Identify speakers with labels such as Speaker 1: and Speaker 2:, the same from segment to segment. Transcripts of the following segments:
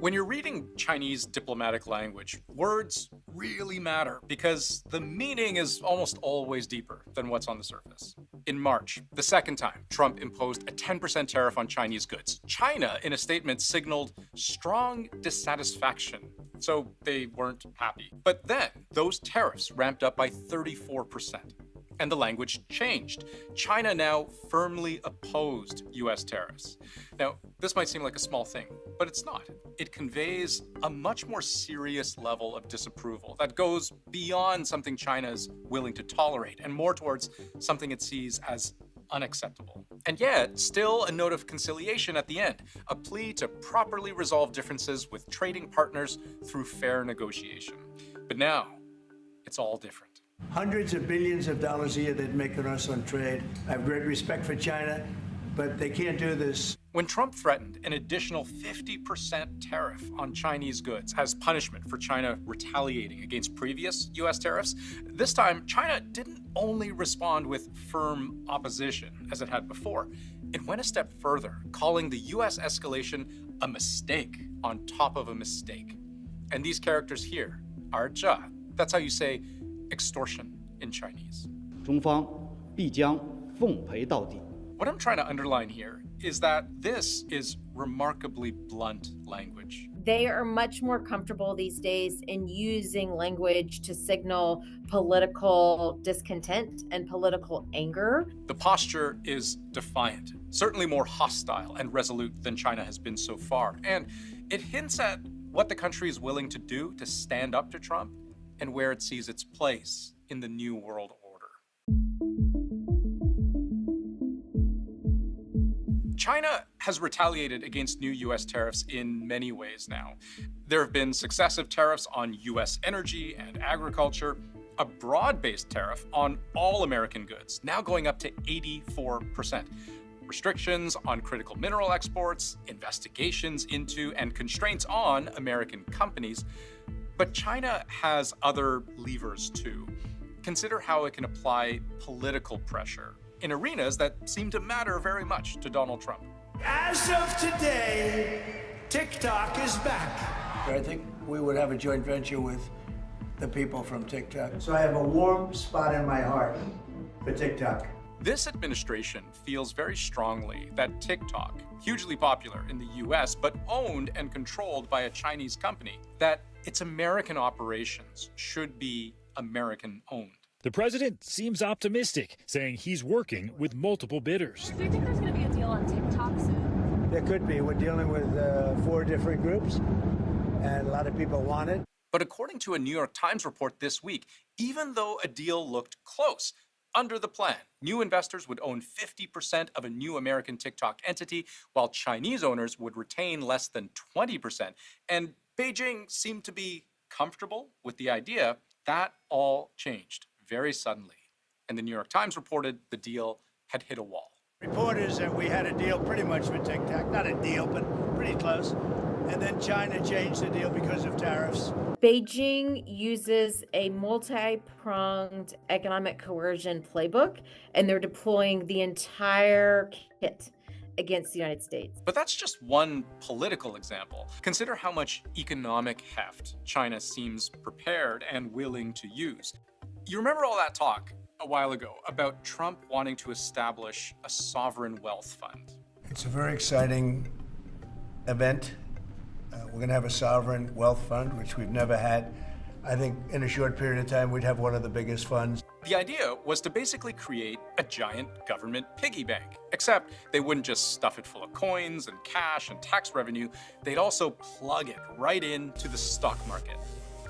Speaker 1: When you're reading Chinese diplomatic language, words really matter because the meaning is almost always deeper than what's on the surface. In March, the second time Trump imposed a 10% tariff on Chinese goods, China, in a statement, signaled strong dissatisfaction. So they weren't happy. But then those tariffs ramped up by 34%. And the language changed. China now firmly opposed US tariffs. Now, this might seem like a small thing, but it's not. It conveys a much more serious level of disapproval that goes beyond something China's willing to tolerate and more towards something it sees as unacceptable. And yet, still a note of conciliation at the end, a plea to properly resolve differences with trading partners through fair negotiation. But now, it's all different.
Speaker 2: Hundreds of billions of dollars a year they'd make on us on trade. I have great respect for China, but they can't do this.
Speaker 1: When Trump threatened an additional 50% tariff on Chinese goods as punishment for China retaliating against previous US tariffs, this time China didn't only respond with firm opposition as it had before. It went a step further, calling the US escalation a mistake on top of a mistake. And these characters here are zhe. That's how you say extortion in Chinese.
Speaker 3: 中方必将奉陪到底。
Speaker 1: What I'm trying to underline here is that this is remarkably blunt language.
Speaker 4: They are much more comfortable these days in using language to signal political discontent and political anger.
Speaker 1: The posture is defiant, certainly more hostile and resolute than China has been so far. And it hints at what the country is willing to do to stand up to Trump and where it sees its place in the new world order. China has retaliated against new US tariffs in many ways now. There have been successive tariffs on US energy and agriculture, a broad-based tariff on all American goods, now going up to 84%. Restrictions on critical mineral exports, investigations into and constraints on American companies. But China has other levers too. Consider how it can apply political pressure in arenas that seem to matter very much to Donald Trump.
Speaker 2: As of today, TikTok is back. I think we would have a joint venture with the people from TikTok. So I have a warm spot in my heart for TikTok.
Speaker 1: This administration feels very strongly that TikTok, hugely popular in the US, but owned and controlled by a Chinese company, that its American operations should be American-owned.
Speaker 5: The president seems optimistic, saying he's working with multiple bidders.
Speaker 6: Do you think there's going to be a deal on TikTok soon?
Speaker 2: There could be. We're dealing with 4 different groups, and a lot of people want it.
Speaker 1: But according to a New York Times report this week, even though a deal looked close, under the plan, new investors would own 50% of a new American TikTok entity, while Chinese owners would retain less than 20%. And Beijing seemed to be comfortable with the idea. That all changed very suddenly. And the New York Times reported the deal had hit a wall.
Speaker 2: Reporters that we had a deal pretty much with TikTok. Not a deal, but pretty close. And then China changed the deal because of tariffs.
Speaker 4: Beijing uses a multi-pronged economic coercion playbook, and they're deploying the entire kit against the United States.
Speaker 1: But that's just one political example. Consider how much economic heft China seems prepared and willing to use. You remember all that talk a while ago about Trump wanting to establish a sovereign wealth fund?
Speaker 2: It's a very exciting event. We're going to have a sovereign wealth fund, which we've never had. I think in a short period of time, we'd have one of the biggest funds.
Speaker 1: The idea was to basically create a giant government piggy bank, except they wouldn't just stuff it full of coins and cash and tax revenue. They'd also plug it right into the stock market.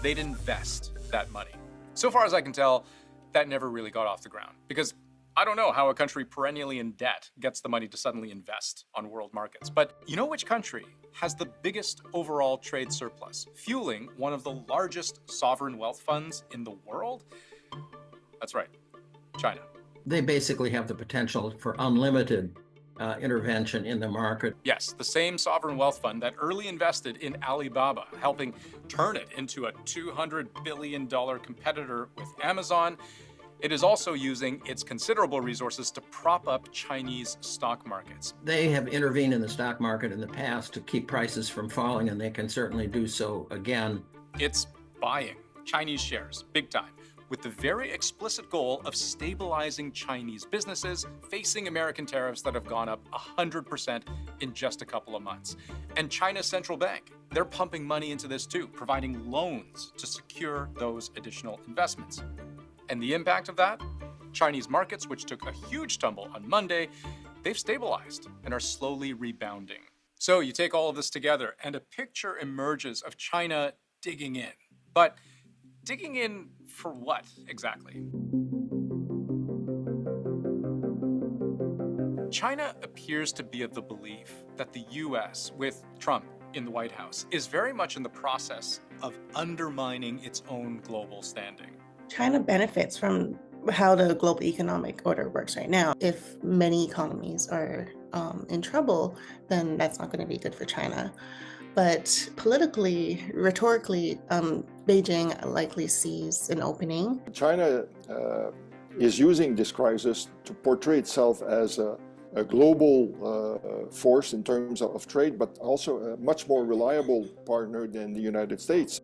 Speaker 1: They'd invest that money. So far as I can tell, that never really got off the ground, because I don't know how a country perennially in debt gets the money to suddenly invest on world markets. But you know which country has the biggest overall trade surplus, fueling one of the largest sovereign wealth funds in the world? That's right, China.
Speaker 7: They basically have the potential for unlimited intervention in the market.
Speaker 1: Yes, the same sovereign wealth fund that early invested in Alibaba, helping turn it into a $200 billion competitor with Amazon. It is also using its considerable resources to prop up Chinese stock markets.
Speaker 7: They have intervened in the stock market in the past to keep prices from falling, and they can certainly do so again.
Speaker 1: It's buying Chinese shares, big time, with the very explicit goal of stabilizing Chinese businesses facing American tariffs that have gone up 100% in just a couple of months. And China's central bank, they're pumping money into this too, providing loans to secure those additional investments. And the impact of that? Chinese markets, which took a huge tumble on Monday, they've stabilized and are slowly rebounding. So you take all of this together and a picture emerges of China digging in. But digging in for what exactly? China appears to be of the belief that the US, with Trump in the White House, is very much in the process of undermining its own global standing.
Speaker 8: China benefits from how the global economic order works right now. If many economies are in trouble, then that's not going to be good for China. But politically, rhetorically, Beijing likely sees an opening.
Speaker 9: China is using this crisis to portray itself as a global force in terms of trade, but also a much more reliable partner than the United States.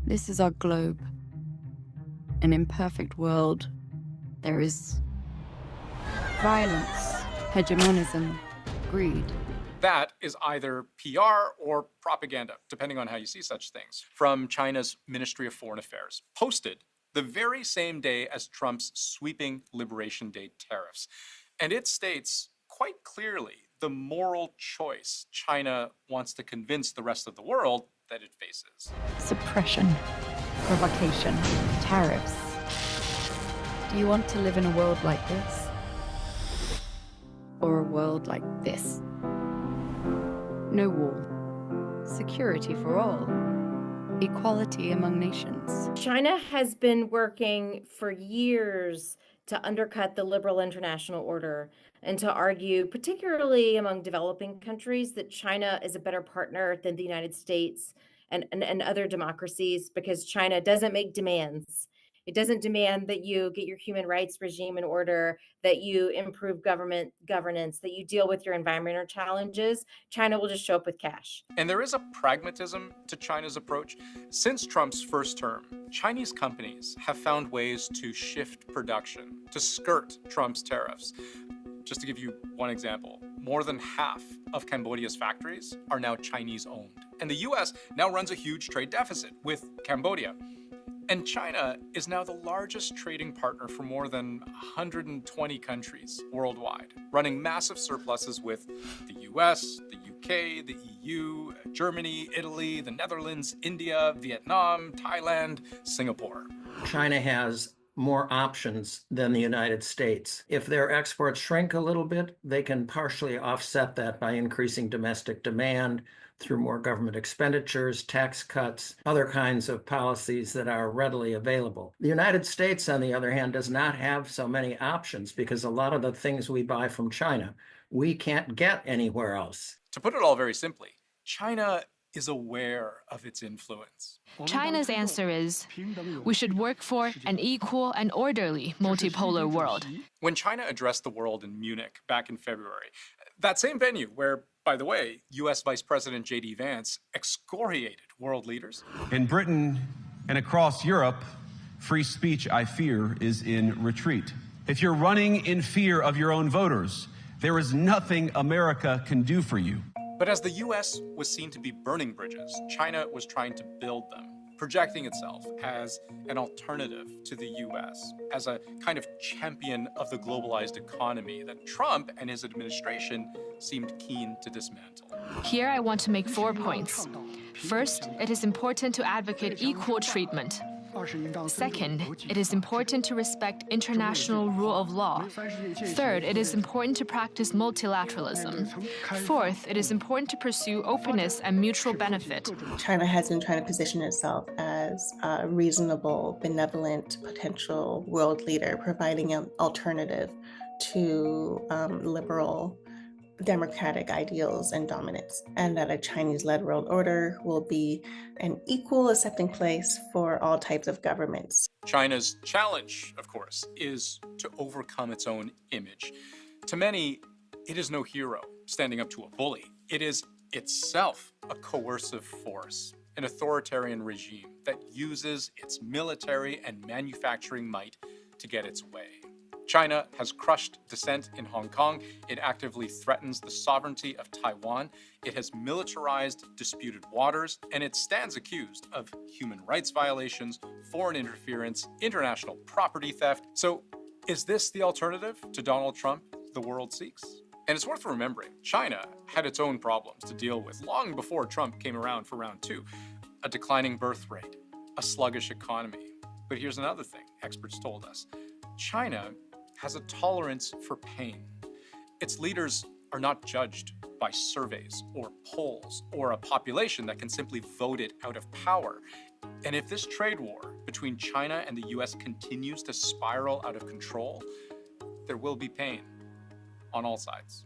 Speaker 10: This is our globe. An imperfect world. There is violence, hegemonism, greed.
Speaker 1: That is either PR or propaganda, depending on how you see such things, from China's Ministry of Foreign Affairs, posted the very same day as Trump's sweeping Liberation Day tariffs. And it states quite clearly the moral choice China wants to convince the rest of the world that it faces.
Speaker 10: Suppression, provocation, tariffs. Do you want to live in a world like this? Or a world like this? No war. Security for all. Equality among nations.
Speaker 4: China has been working for years to undercut the liberal international order and to argue, particularly among developing countries, that China is a better partner than the United States and other democracies because China doesn't make demands. It doesn't demand that you get your human rights regime in order, that you improve government governance, that you deal with your environmental challenges. China will just show up with cash.
Speaker 1: And there is a pragmatism to China's approach. Since Trump's first term, Chinese companies have found ways to shift production, to skirt Trump's tariffs. Just to give you one example, more than half of Cambodia's factories are now Chinese-owned. And the US now runs a huge trade deficit with Cambodia. And China is now the largest trading partner for more than 120 countries worldwide, running massive surpluses with the US, the UK, the EU, Germany, Italy, the Netherlands, India, Vietnam, Thailand, Singapore.
Speaker 7: China has more options than the United States. If their exports shrink a little bit, they can partially offset that by increasing domestic demand through more government expenditures, tax cuts, other kinds of policies that are readily available. The United States, on the other hand, does not have so many options because a lot of the things we buy from China, we can't get anywhere else.
Speaker 1: To put it all very simply, China is aware of its influence.
Speaker 6: China's answer is, we should work for an equal and orderly multipolar world.
Speaker 1: When China addressed the world in Munich back in February, that same venue where, by the way, US Vice President J.D. Vance excoriated world leaders.
Speaker 11: In Britain and across Europe, free speech, I fear, is in retreat. If you're running in fear of your own voters, there is nothing America can do for you.
Speaker 1: But as the US was seen to be burning bridges, China was trying to build them, projecting itself as an alternative to the US, as a kind of champion of the globalized economy that Trump and his administration seemed keen to dismantle.
Speaker 6: Here I want to make 4 points. First, it is important to advocate equal treatment. Second, it is important to respect international rule of law. Third, it is important to practice multilateralism. Fourth, it is important to pursue openness and mutual benefit.
Speaker 8: China has been trying to position itself as a reasonable, benevolent, potential world leader, providing an alternative to liberal democratic ideals and dominance, and that a Chinese-led world order will be an equal accepting place for all types of governments.
Speaker 1: China's challenge, of course, is to overcome its own image. To many, it is no hero standing up to a bully. It is itself a coercive force, an authoritarian regime that uses its military and manufacturing might to get its way. China has crushed dissent in Hong Kong. It actively threatens the sovereignty of Taiwan. It has militarized disputed waters, and it stands accused of human rights violations, foreign interference, international property theft. So, is this the alternative to Donald Trump the world seeks? And it's worth remembering, China had its own problems to deal with long before Trump came around for round two. A declining birth rate, a sluggish economy. But here's another thing experts told us. China has a tolerance for pain. Its leaders are not judged by surveys or polls or a population that can simply vote it out of power. And if this trade war between China and the US continues to spiral out of control, there will be pain on all sides.